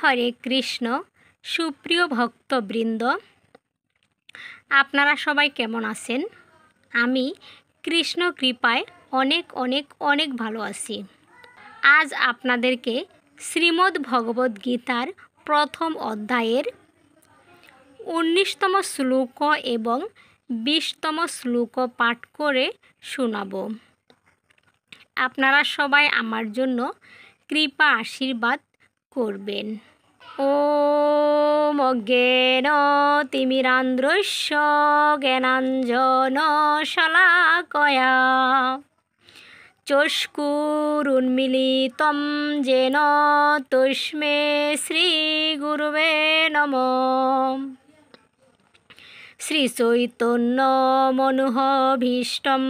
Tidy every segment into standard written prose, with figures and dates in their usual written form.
হরে কৃষ্ণ। সুপ্রিয় ভক্তবৃন্দ, আপনারা সবাই কেমন আছেন? আমি কৃষ্ণ কৃপায় অনেক অনেক অনেক ভালো আছি। আজ আপনাদেরকে শ্রীমদ্ ভগবদ্ গীতার প্রথম অধ্যায়ের 19তম শ্লোক এবং 20তম শ্লোক পাঠ করে শোনাব। আপনারা সবাই আমার জন্য কৃপা আশীর্বাদ করবেন। ওম অজ্ঞেন তিমিরান্ধ্রস্য জ্ঞানাঞ্জন শলাকয়া চক্ষুরুন্মিলিতং যেন তস্মৈ শ্রীগুরবে নমঃ। শ্রীচৈতন্যমনোভীষ্টং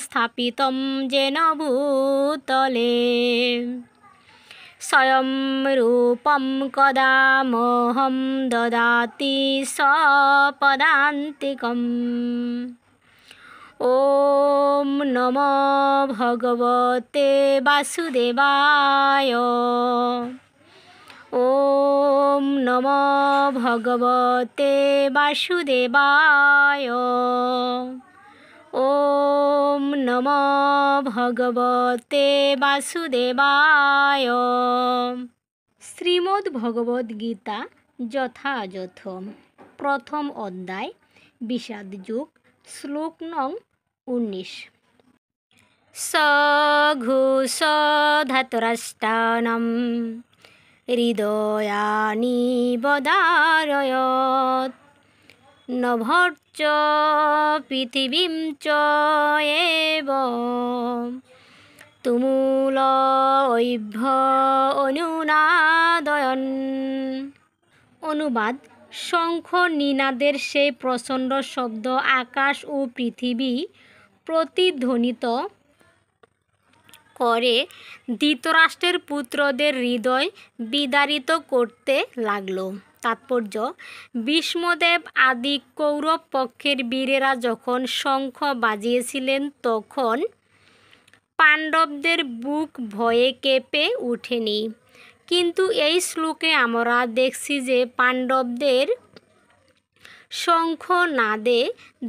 স্থাপিतं যেন ভূতলে স্বয়ং রূপং কদা মহ্যং দদাতি স্বপদান্তিকम्। ওম নমো ভগবতে বাসুদেবায়। ওম নমো ভগবতে বাসুদেবায়। ওম নমো ভগবতে বাসুদেবায়। শ্রীমদ্ ভগবদ্ গীতা যথাযথ প্রথম অধ্যায় বিষাদ যুগ, শ্লোক নং 19। সঘোষ ধাতরাষ্টানম হৃদয়ানি বদারয়ত নভশ্চ পৃথিবীম চ এব তুমুল ঐভ্য অনুনাদয়ন। অনুবাদ: শঙ্খ নিনাদের সেই প্রচণ্ড শব্দ আকাশ ও পৃথিবী প্রতিধ্বনিত করে ধৃতরাষ্ট্রের পুত্রদের হৃদয় বিদারিত করতে লাগল। তাৎপর্য: ভীষ্মদেব আদি কৌরব পক্ষের বীরেরা যখন শঙ্খ বাজিয়েছিলেন তখন পাণ্ডবদের বুক ভয়ে কেঁপে ওঠেনি। কিন্তু এই শ্লোকে আমরা দেখছি যে পাণ্ডবদের শঙ্খনাদে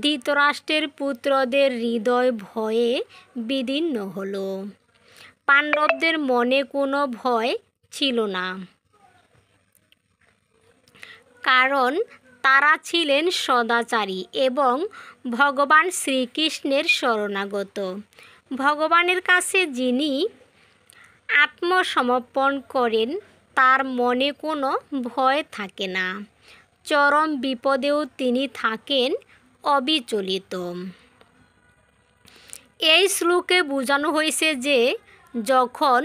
ধৃতরাষ্ট্রের পুত্রদের হৃদয় ভয়ে বিদীর্ণ হল। পাণ্ডবদের মনে কোনো ভয় ছিল না, কারণ তারা ছিলেন সদাচারী এবং ভগবান শ্রীকৃষ্ণের শরণাগত। ভগবানের কাছে যিনি আত্মসমর্পণ করেন তার মনে কোনো ভয় থাকে না। চরম বিপদেও তিনি থাকেন অবিচলিত। এই শ্লোকে বোঝানো হয়েছে যে যখন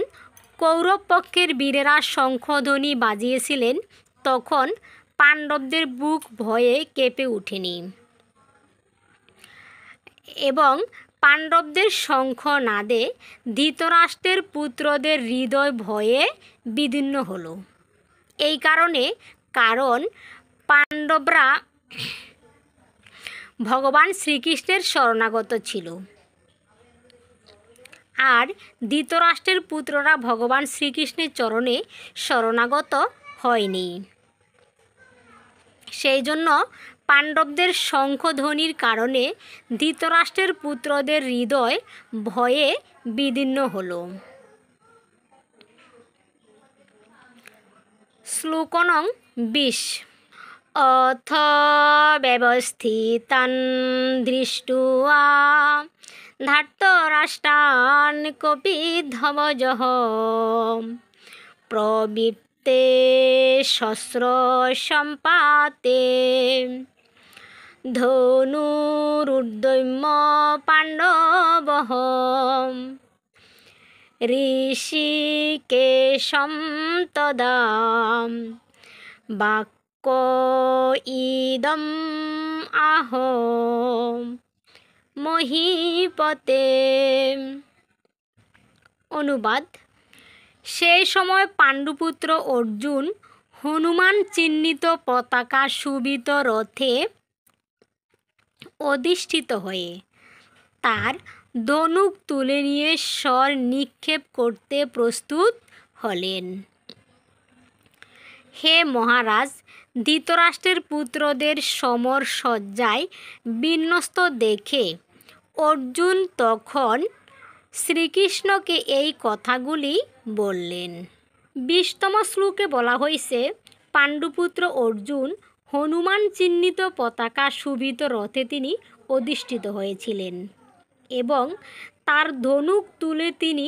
কৌরব পক্ষের বীরেরা শঙ্খধ্বনি বাজিয়েছিলেন তখন পাণ্ডবদের বুক ভয়ে কেঁপে ওঠেনি এবং পাণ্ডবদের শঙ্খনাদে ধৃতরাষ্ট্রের পুত্রদের হৃদয় ভয়ে বিদীর্ণ হল। এই কারণ পাণ্ডবরা ভগবান শ্রীকৃষ্ণের শরণাগত ছিল আর ধৃতরাষ্ট্রের পুত্ররা ভগবান শ্রীকৃষ্ণের চরণে শরণাগত হয়নি। সেই জন্য পাণ্ডবদের শঙ্খধ্বনির কারণে ধৃতরাষ্ট্রের পুত্রদের হৃদয় ভয়ে বিদীর্ণ হল। শ্লোক নং 20। অথ ব্যবস্থিতান দৃष्ट्वा ধার্তরাষ্ট্রান কপিধ্বজঃ প্রবৃত্তে শস্ত্র সম্পাতে ধনুরুদ্যম্য পাণ্ডবঃ ঋষিকেশং তদা বাক্য ইদম আহ মহীপতে। অনুবাদ: সেই সময় পাণ্ডুপুত্র অর্জুন হনুমান চিহ্নিত পতাকা শোভিত রথে অধিষ্ঠিত হয়ে তার ধনুক তুলে নিয়ে স্বর নিক্ষেপ করতে প্রস্তুত হলেন। হে মহারাজ, ধৃতরাষ্ট্রের পুত্রদের সমর সজ্জায় বিন্যস্ত দেখে অর্জুন তখন শ্রীকৃষ্ণকে এই কথাগুলি বললেন। 20তম শ্লোকে বলা হয়েছে, পাণ্ডুপুত্র অর্জুন হনুমান চিহ্নিত পতাকা শোভিত রথে তিনি অধিষ্ঠিত হয়েছিলেন এবং তার ধনুক তুলে তিনি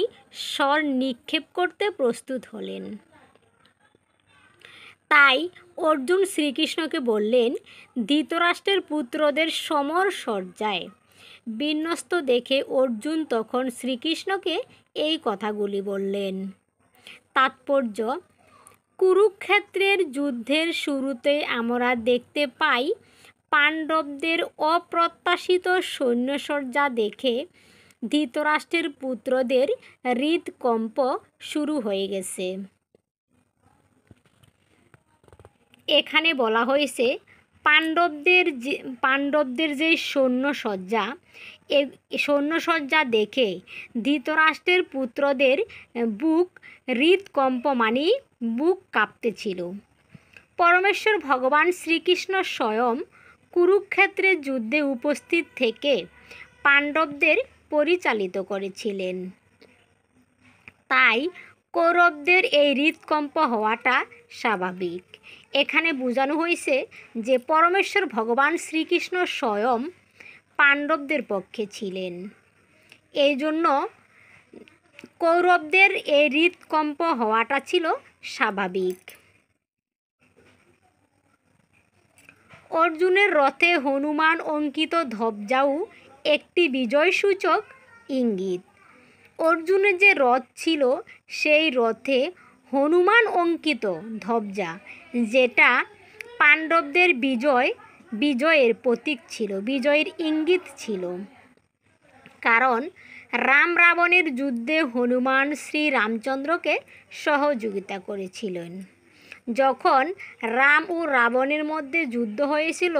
স্বর নিক্ষেপ করতে প্রস্তুত হলেন। তাই অর্জুন শ্রীকৃষ্ণকে বললেন, ধৃতরাষ্ট্রের পুত্রদের সমর সজ্জায় বিন্যস্ত দেখে অর্জুন তখন শ্রীকৃষ্ণকে এই কথাগুলি বললেন। তাৎপর্য: কুরুক্ষেত্রের যুদ্ধের শুরুতে আমরা দেখতে পাই পাণ্ডবদের অপ্রত্যাশিত সৈন্যসজ্জা দেখে ধৃতরাষ্ট্রের পুত্রদের হৃদকম্প শুরু হয়ে গেছে। এখানে বলা হয়েছে পাণ্ডবদের যে সৈন্যসজ্জা দেখে ধৃতরাষ্ট্রের পুত্রদের হৃদকম্প মানে বুক কাঁপতেছিল। পরমেশ্বর ভগবান শ্রীকৃষ্ণ স্বয়ং কুরুক্ষেত্রের যুদ্ধে উপস্থিত থেকে পাণ্ডবদের পরিচালিত করেছিলেন। তাই কৌরবদের এই হৃদকম্প হওয়াটা স্বাভাবিক। এখানে বোঝানো হয়েছে যে পরমেশ্বর ভগবান শ্রীকৃষ্ণ স্বয়ং পাণ্ডবদের পক্ষে ছিলেন, এই জন্য কৌরবদের এই হৃদকম্প হওয়াটা ছিল স্বাভাবিক। অর্জুনের রথে হনুমান অঙ্কিত ধ্বজাও একটি বিজয়সূচক ইঙ্গিত। অর্জুনের যে রথ ছিল সেই রথে হনুমান অঙ্কিত ধ্বজা, যেটা পাণ্ডবদের বিজয়ের প্রতীক ছিল, বিজয়ের ইঙ্গিত ছিল। কারণ রাম রাবণের যুদ্ধে হনুমান শ্রীরামচন্দ্রকে সহযোগিতা করেছিলেন। যখন রাম ও রাবণের মধ্যে যুদ্ধ হয়েছিল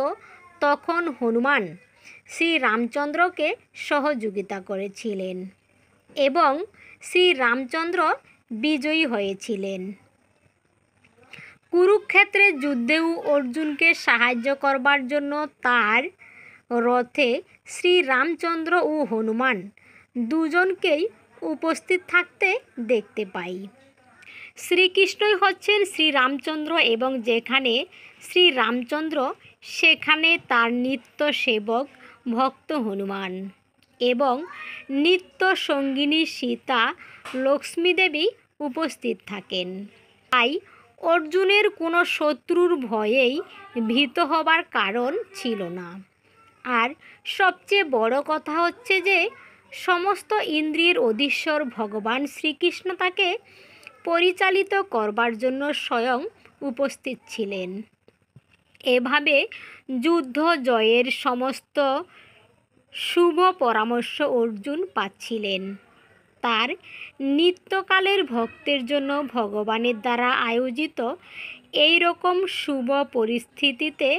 তখন হনুমান শ্রীরামচন্দ্রকে সহযোগিতা করেছিলেন এবং শ্রীরামচন্দ্র বিজয়ী হয়েছিলেন। কুরুক্ষেত্রের যুদ্ধেও অর্জুনকে সাহায্য করবার জন্য তার রথে শ্রীরামচন্দ্র ও হনুমান দুজনকেই উপস্থিত থাকতে দেখতে পাই। শ্রীকৃষ্ণই হচ্ছেন শ্রীরামচন্দ্র এবং যেখানে শ্রীরামচন্দ্র সেখানে তার নিত্য সেবক ভক্ত হনুমান এবং নিত্য সঙ্গিনী সীতা লক্ষ্মী দেবী উপস্থিত থাকেন। তাই অর্জুনের কোনো শত্রুর ভয়েই ভীত হবার কারণ ছিল না। আর সবচেয়ে বড় কথা হচ্ছে যে সমস্ত ইন্দ্রিয়ের অধীশ্বর ভগবান শ্রীকৃষ্ণ তাকে পরিচালিত করবার জন্য স্বয়ং উপস্থিত ছিলেন। এভাবে যুদ্ধ জয়ের সমস্ত শুভ পরামর্শ অর্জুন পাচ্ছিলেন। তার নিত্যকালের ভক্তের জন্য ভগবানের দ্বারা আয়োজিত এই রকম শুভ পরিস্থিতিতে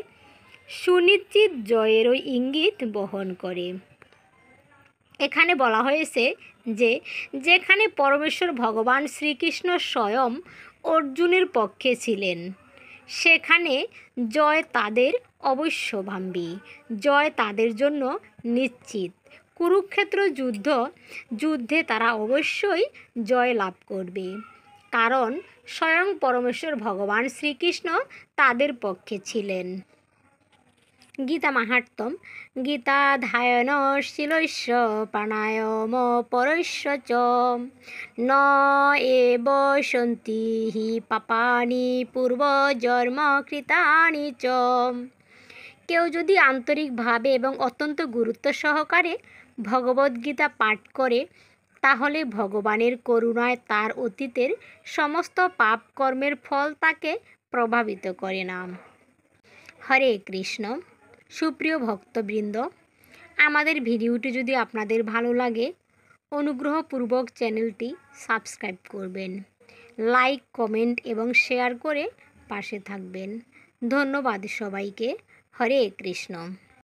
সুনিশ্চিত জয়েরও ইঙ্গিত বহন করে। এখানে বলা হয়েছে যে যেখানে পরমেশ্বর ভগবান শ্রীকৃষ্ণ স্বয়ং অর্জুনের পক্ষে ছিলেন সেখানে জয় তাদের অবশ্যম্ভাবী, জয় তাদের জন্য নিশ্চিত। কুরুক্ষেত্র যুদ্ধে তারা অবশ্যই জয় লাভ করবে, কারণ স্বয়ং পরমেশ্বর ভগবান শ্রীকৃষ্ণ তাদের পক্ষে ছিলেন। গীতা মাহাত্ম্যম গীতাধ্যায়ন শীলস্য প্রাণায়াম পরস্য চ ন এব সন্তি হি পাপানি পূর্বজন্ম কৃতানি চ। কেউ যদি আন্তরিকভাবে এবং অত্যন্ত গুরুত্ব সহকারে ভগবদ্গীতা পাঠ করে তাহলে ভগবানের করুণায় তার অতীতের সমস্ত পাপ কর্মের ফল তাকে প্রভাবিত করে না। হরে কৃষ্ণ। সুপ্রিয় ভক্তবৃন্দ, আমাদের ভিডিওটি যদি আপনাদের ভালো লাগে অনুগ্রহপূর্বক চ্যানেলটি সাবস্ক্রাইব করবেন, লাইক, কমেন্ট এবং শেয়ার করে পাশে থাকবেন। ধন্যবাদ সবাইকে। হরে কৃষ্ণ।